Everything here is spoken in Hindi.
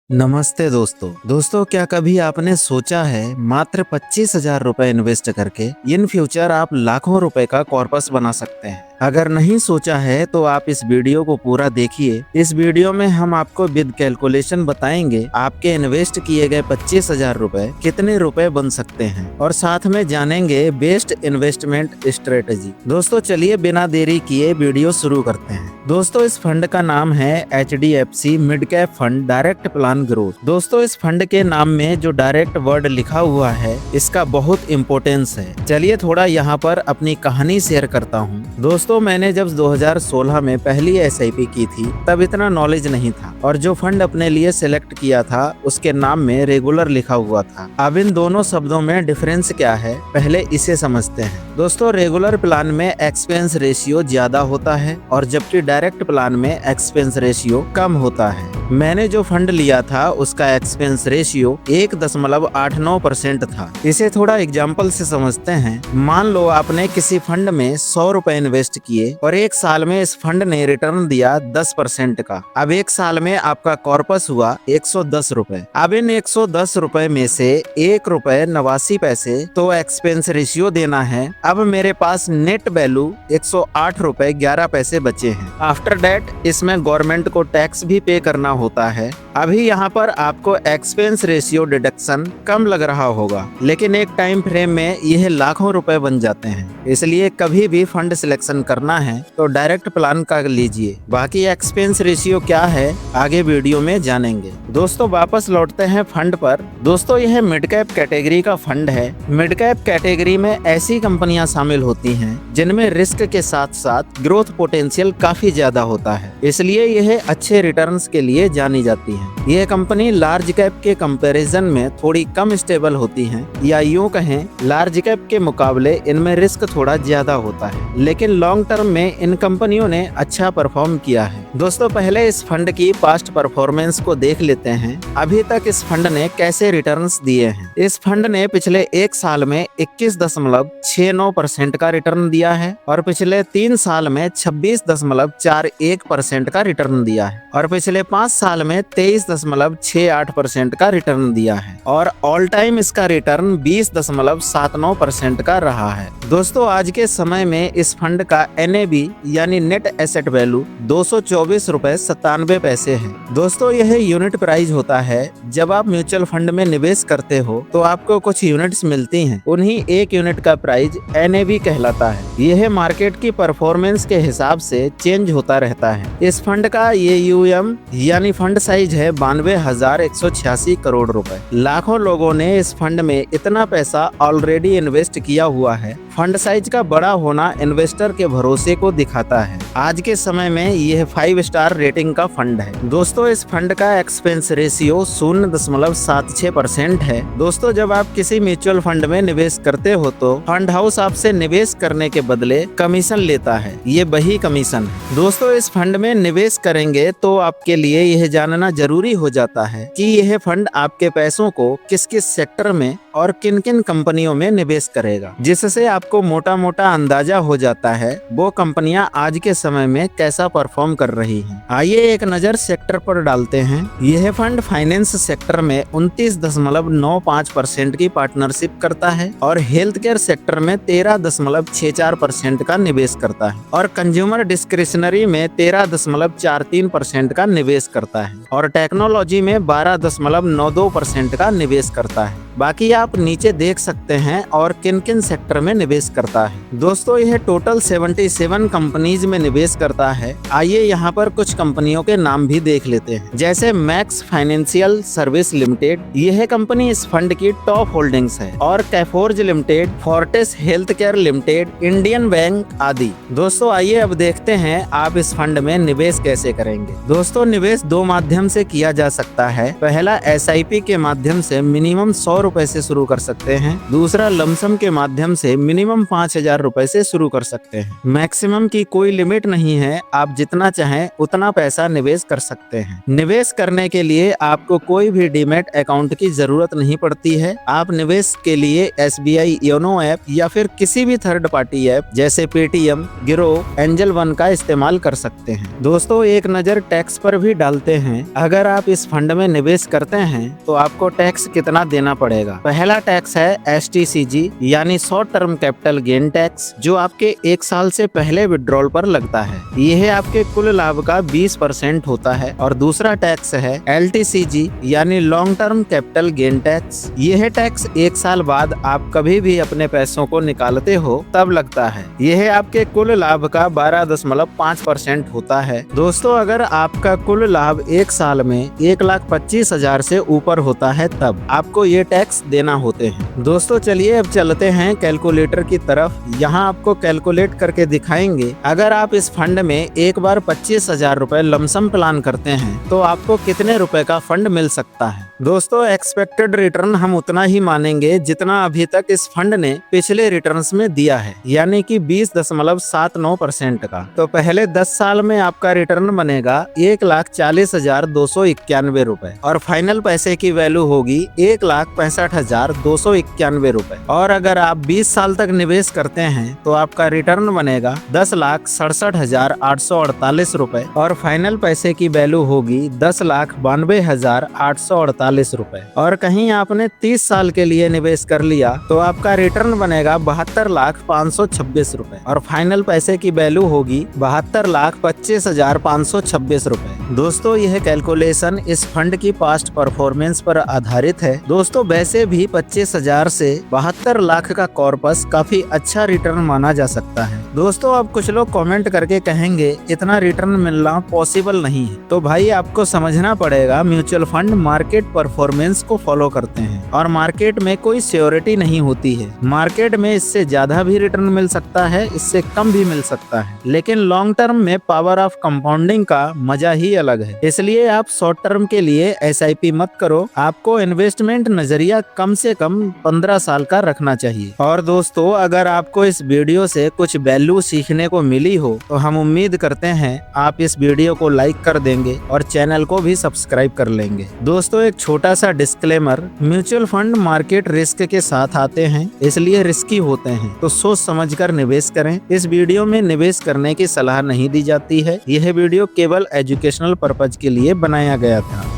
नमस्ते दोस्तों क्या कभी आपने सोचा है मात्र 25,000 रुपए इन्वेस्ट करके इन फ्यूचर आप लाखों रुपए का कॉर्पस बना सकते हैं। अगर नहीं सोचा है तो आप इस वीडियो को पूरा देखिए। इस वीडियो में हम आपको विद कैलकुलेशन बताएंगे आपके इन्वेस्ट किए गए 25,000 रुपए कितने रुपए बन सकते हैं और साथ में जानेंगे बेस्ट इन्वेस्टमेंट स्ट्रेटेजी। दोस्तों चलिए बिना देरी किए वीडियो शुरू करते हैं। दोस्तों इस फंड का नाम है HDFC mid cap fund direct plan growth. दोस्तों इस फंड के नाम में जो डायरेक्ट वर्ड लिखा हुआ है इसका बहुत इम्पोर्टेंस है। चलिए थोड़ा यहाँ पर अपनी कहानी शेयर करता हूँ। दोस्तों मैंने जब 2016 में पहली SIP की थी तब इतना नॉलेज नहीं था और जो फंड अपने लिए सिलेक्ट किया था उसके नाम में रेगुलर लिखा हुआ था। अब इन दोनों शब्दों में डिफरेंस क्या है पहले इसे समझते हैं। दोस्तों रेगुलर प्लान में एक्सपेंस रेशियो ज्यादा होता है और जबकि डायरेक्ट प्लान में एक्सपेंस रेशियो कम होता है। मैंने जो फंड लिया था उसका एक्सपेंस रेशियो 1.89% था। इसे थोड़ा एग्जाम्पल से समझते हैं। मान लो आपने किसी फंड में 100 रुपए इन्वेस्ट किए और एक साल में इस फंड ने रिटर्न दिया 10% का। अब एक साल में आपका कॉर्पस हुआ 110 रुपए। अब इन 110 रुपए में से 1.89 तो एक्सपेंस रेशियो देना है। अब मेरे पास नेट वैल्यू 108 रुपए 11 पैसे बचे हैं। आफ्टर डेट इसमें गवर्नमेंट को टैक्स भी पे करना होता है। अभी यहाँ पर आपको एक्सपेंस रेशियो डिडक्शन कम लग रहा होगा लेकिन एक टाइम फ्रेम में यह लाखों रुपए बन जाते हैं। इसलिए कभी भी फंड सिलेक्शन करना है तो डायरेक्ट प्लान का लीजिए। बाकी एक्सपेंस रेशियो क्या है आगे वीडियो में जानेंगे। दोस्तों वापस लौटते हैं फंड पर। दोस्तों यह मिड कैप कैटेगरी का फंड है। मिड कैप कैटेगरी में ऐसी कंपनियां शामिल होती हैं जिनमें रिस्क के साथ साथ ग्रोथ पोटेंशियल काफी ज्यादा होता है, इसलिए यह अच्छे रिटर्न्स के लिए जानी जाती है। यह कंपनी लार्ज कैप के कंपैरिजन में थोड़ी कम स्टेबल होती हैं, या यूं कहें लार्ज कैप के मुकाबले इनमें रिस्क थोड़ा ज्यादा होता है, लेकिन लॉन्ग टर्म में इन कंपनियों ने अच्छा परफॉर्म किया है। दोस्तों पहले इस फंड की पास्ट परफॉर्मेंस को देख लेते हैं। अभी तक इस फंड ने कैसे रिटर्न्स दिए हैं। इस फंड ने पिछले एक साल में 21.69% का रिटर्न दिया है और पिछले 3 साल में 26.41% का रिटर्न दिया है और पिछले 5 साल में 23.68% का रिटर्न दिया है और ऑल टाइम इसका रिटर्न 20.79% का रहा है। दोस्तों आज के समय में इस फंड का NAV यानी नेट एसेट वैल्यू 224 रुपए 97 पैसे है। दोस्तों यह यूनिट प्राइस होता है। जब आप म्यूचुअल फंड में निवेश करते हो तो आपको कुछ यूनिट्स मिलती हैं, उन्हीं एक यूनिट का प्राइस NAV कहलाता है। यह मार्केट की परफॉर्मेंस के हिसाब से चेंज होता रहता है। इस फंड का AUM यानी फंड साइज है 92,186 करोड़ रुपए। लाखों लोगों ने इस फंड में इतना पैसा ऑलरेडी इन्वेस्ट किया हुआ है। फंड साइज का बड़ा होना इन्वेस्टर के भरोसे को दिखाता है। आज के समय में यह 5 स्टार रेटिंग का फंड है। दोस्तों इस फंड का एक्सपेंस रेशियो 0.76% है। दोस्तों जब आप किसी म्यूचुअल फंड में निवेश करते हो तो फंड हाउस आपसे निवेश करने के बदले कमीशन लेता है। ये वही कमीशन है। दोस्तों इस फंड में निवेश करेंगे तो आपके लिए यह जानना जरूरी हो जाता है कि यह फंड आपके पैसों को किस किस सेक्टर में और किन किन कंपनियों में निवेश करेगा, जिससे आपको मोटा मोटा अंदाजा हो जाता है वो कंपनियां आज के समय में कैसा परफॉर्म कर रही हैं। आइए एक नजर सेक्टर पर डालते हैं। यह फंड फाइनेंस सेक्टर में 29.95% की पार्टनरशिप करता है और हेल्थ केयर सेक्टर में 13.64% का निवेश करता है और कंज्यूमर डिस्क्रिशनरी में 13.43% का निवेश करता है और टेक्नोलॉजी में 12.92% का निवेश करता है। बाकी आप नीचे देख सकते हैं और किन किन सेक्टर में निवेश करता है। दोस्तों यह टोटल 77 कंपनीज में निवेश करता है। आइए यहाँ पर कुछ कंपनियों के नाम भी देख लेते हैं, जैसे मैक्स फाइनेंशियल सर्विस लिमिटेड। यह कंपनी इस फंड की टॉप होल्डिंग्स है और Coforge Limited, Fortis Health Care Limited, Indian Bank आदि। दोस्तों आइए अब देखते हैं आप इस फंड में निवेश कैसे करेंगे। दोस्तों निवेश 2 माध्यम से किया जा सकता है। पहला SIP के माध्यम से मिनिमम 100 रुपए से शुरू कर सकते हैं। दूसरा, लमसम के माध्यम से मिनिमम 5,000 रुपए से शुरू कर सकते हैं। मैक्सिमम की कोई लिमिट नहीं है, आप जितना चाहें उतना पैसा निवेश कर सकते हैं। निवेश करने के लिए आपको कोई भी डीमैट अकाउंट की जरूरत नहीं पड़ती है। आप निवेश के लिए SBI योनो ऐप या फिर किसी भी थर्ड पार्टी ऐप जैसे पेटीएम, गिरो, एंजल वन का इस्तेमाल कर सकते हैं। दोस्तों, एक नजर टैक्स पर भी डालते हैं। अगर आप इस फंड में निवेश करते हैं तो आपको टैक्स कितना देना पड़ेगा। पहला टैक्स है STCG यानी short term capital gain tax, जो आपके 1 साल से पहले विड्रॉल पर लगता है। यह आपके कुल लाभ का 20% होता है। और दूसरा टैक्स है LTCG यानी long term capital gain tax. यह टैक्स 1 साल बाद आप कभी भी अपने पैसों को निकालते हो तब लगता है। यह आपके कुल लाभ का 12.5% होता है। दोस्तों, अगर आपका कुल लाभ 1 साल में 1,25,000 से ऊपर होता है तब आपको ये टैक्स देना होते हैं। दोस्तों, चलिए अब चलते हैं कैलकुलेटर की तरफ। यहाँ आपको कैलकुलेट करके दिखाएंगे। अगर आप इस फंड में एक बार 25,000 रुपए लमसम प्लान करते हैं तो आपको कितने रुपए का फंड मिल सकता है। दोस्तों, एक्सपेक्टेड रिटर्न हम उतना ही मानेंगे जितना अभी तक इस फंड ने पिछले रिटर्न्स में दिया है, यानी कि 20.79% का। तो पहले 10 साल में आपका रिटर्न बनेगा 1,40,291 रुपए और फाइनल पैसे की वैल्यू होगी 1,65,291 रुपए। और अगर आप 20 साल तक निवेश करते हैं तो आपका रिटर्न बनेगा 10,67,848 रुपए और फाइनल पैसे की वैल्यू होगी 10,92,848 रुपए। और कहीं आपने 30 साल के लिए निवेश कर लिया तो आपका रिटर्न बनेगा 72,526 रुपए और फाइनल पैसे की वैल्यू होगी 72,25,526 रुपए। दोस्तों, यह कैलकुलेशन इस फंड की पास्ट परफॉर्मेंस पर आधारित है। दोस्तों, वैसे भी 25,000 से 72 लाख का कॉर्पस काफी अच्छा रिटर्न माना जा सकता है। दोस्तों, अब कुछ लोग कमेंट करके कहेंगे इतना रिटर्न मिलना पॉसिबल नहीं है। तो भाई, आपको समझना पड़ेगा, म्यूचुअल फंड मार्केट परफॉर्मेंस को फॉलो करते हैं और मार्केट में कोई सियोरिटी नहीं होती है। मार्केट में इससे ज्यादा भी रिटर्न मिल सकता है, इससे कम भी मिल सकता है, लेकिन लॉन्ग टर्म में पावर ऑफ कंपाउंडिंग का मजा ही अलग है। इसलिए आप शॉर्ट टर्म के लिए SIP मत करो। आपको इन्वेस्टमेंट नजरिया कम से कम 15 साल का रखना चाहिए। और दोस्तों, अगर आपको इस वीडियो से कुछ वैल्यू सीखने को मिली हो तो हम उम्मीद करते हैं आप इस वीडियो को लाइक कर देंगे और चैनल को भी सब्सक्राइब कर लेंगे। दोस्तों, एक छोटा सा disclaimer, mutual fund market risk के साथ आते हैं, इसलिए रिस्की होते हैं, तो सोच समझकर निवेश करें। इस वीडियो में निवेश करने की सलाह नहीं दी जाती है। यह वीडियो केवल एजुकेशनल पर्पज के लिए बनाया गया था।